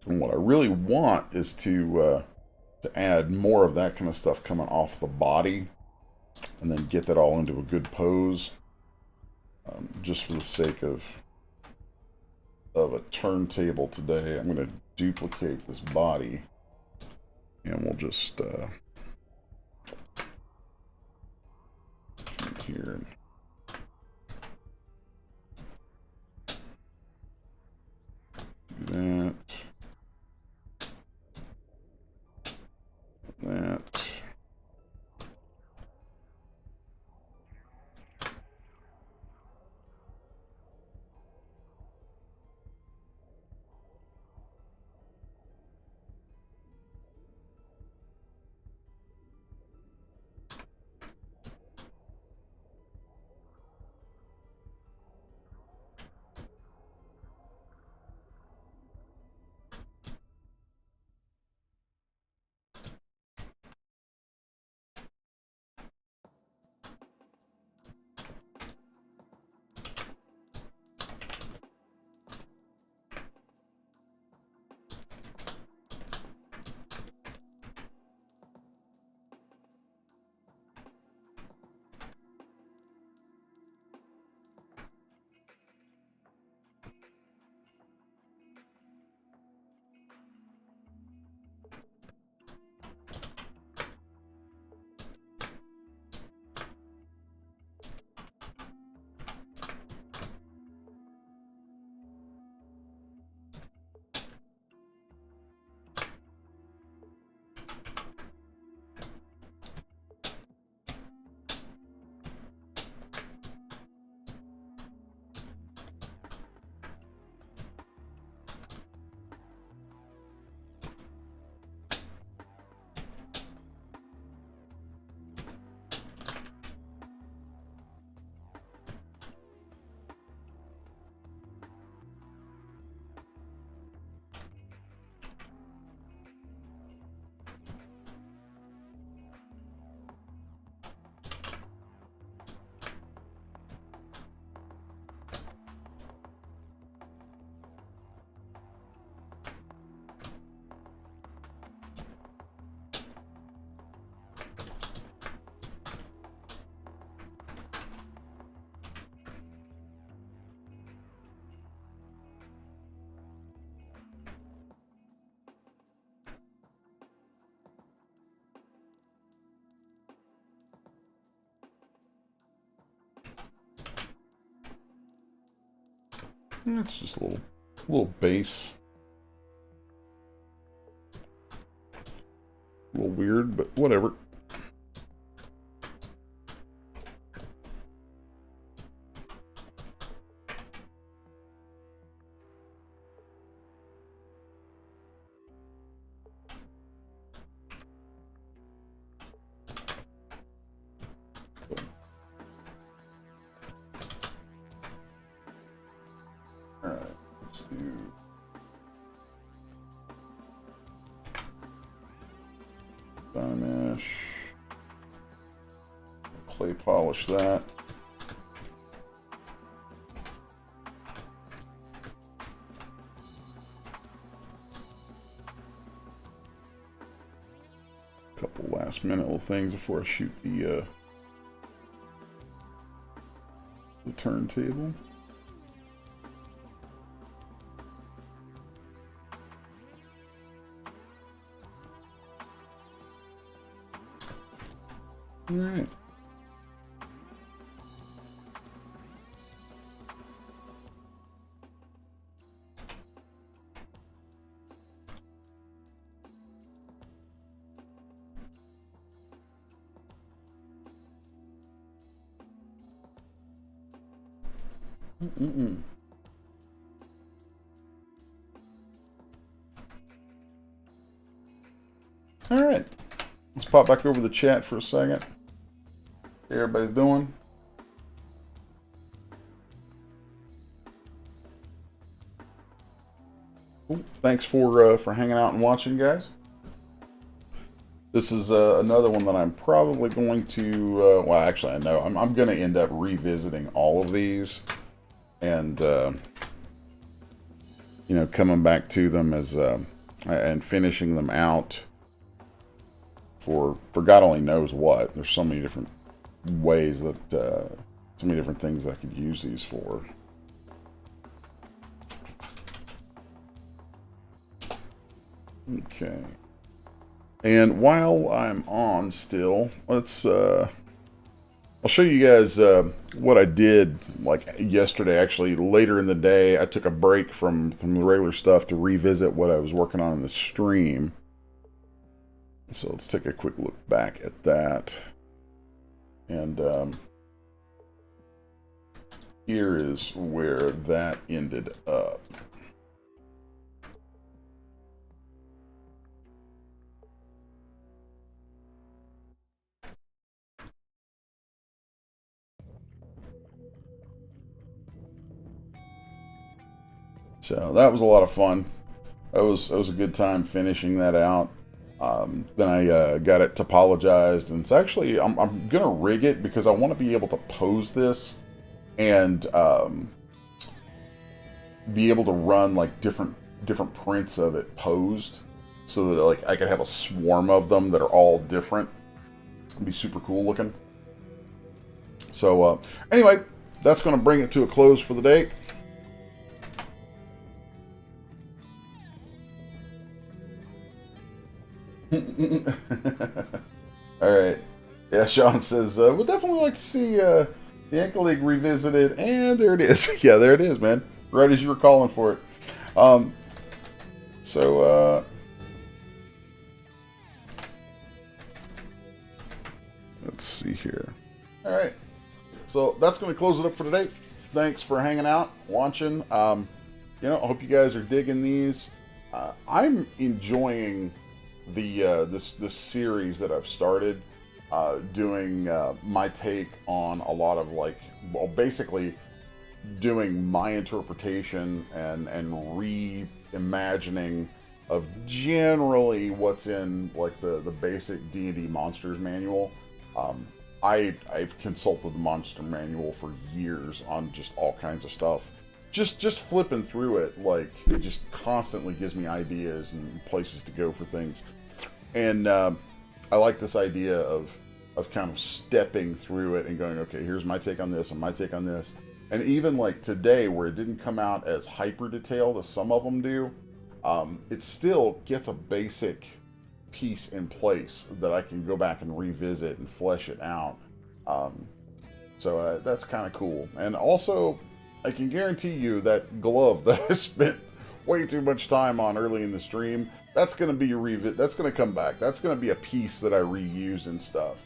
And what I really want is to add more of that kind of stuff coming off the body, and then get that all into a good pose, just for the sake of a turntable today. I'm going to duplicate this body, and we'll just here and do that. It's just a little base. A little weird, but whatever. Clay polish that. Couple last minute little things before I shoot the turntable. All right. All right, let's pop back over the chat for a second. How everybody's doing? Cool. Thanks for hanging out and watching, guys. This is another one that I'm probably going to, well, actually, I know. I'm going to end up revisiting all of these and, you know, coming back to them as, and finishing them out for God only knows what. There's so many different ways that, so many different things I could use these for. Okay. And while I'm on still, let's, I'll show you guys what I did like yesterday. Actually, later in the day, I took a break from the regular stuff to revisit what I was working on in the stream. So let's take a quick look back at that. And here is where that ended up. So that was a lot of fun. That was a good time finishing that out. Then I got it topologized, and it's actually I'm gonna rig it because I want to be able to pose this and be able to run like different prints of it posed, so that like I could have a swarm of them that are all different. It'd be super cool looking. So anyway, that's gonna bring it to a close for the day. Alright. Yeah, Sean says, we'll definitely like to see the Ankle League revisited. And there it is. Yeah, there it is, man. Right as you were calling for it. Let's see here. Alright. So that's going to close it up for today. Thanks for hanging out, watching. You know, I hope you guys are digging these. I'm enjoying this series that I've started, doing my take on a lot of, like, well, basically doing my interpretation and reimagining of generally what's in like the basic D&D monsters manual. I've consulted the monster manual for years on just all kinds of stuff. Just flipping through it, like, it just constantly gives me ideas and places to go for things. And I like this idea of kind of stepping through it and going, okay, here's my take on this and my take on this. And even like today, where it didn't come out as hyper detailed as some of them do, it still gets a basic piece in place that I can go back and revisit and flesh it out. So that's kind of cool. And also, I can guarantee you that glove that I spent way too much time on early in the stream, that's going to be a that's going to come back. That's going to be a piece that I reuse and stuff.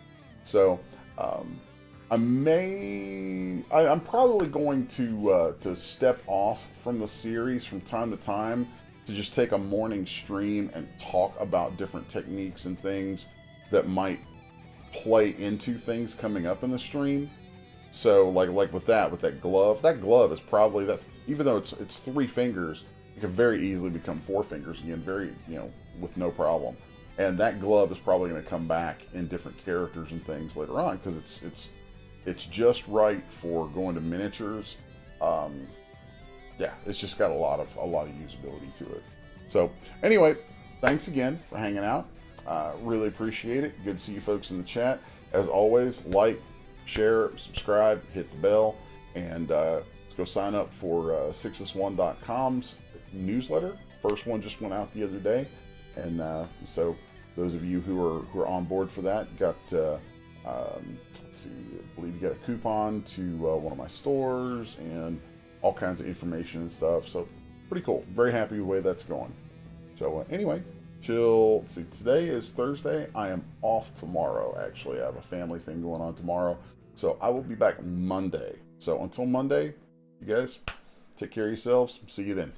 So I'm probably going to step off from the series from time to time to just take a morning stream and talk about different techniques and things that might play into things coming up in the stream. So like with that glove is probably, that even though it's 3 fingers, it can very easily become 4 fingers again, very, you know, with no problem. And that glove is probably going to come back in different characters and things later on, because it's just right for going to miniatures. Yeah, it's just got a lot of usability to it. So anyway, thanks again for hanging out. Really appreciate it. Good to see you folks in the chat. As always, like, share, subscribe, hit the bell, and go sign up for 6s1.com's newsletter. First one just went out the other day, and so those of you who are on board for that got let's see, I believe you got a coupon to one of my stores and all kinds of information and stuff. So pretty cool. Very happy with the way that's going. So anyway, let's see, today is Thursday. I am off tomorrow. Actually, I have a family thing going on tomorrow, so I will be back Monday. So until Monday, you guys take care of yourselves. See you then.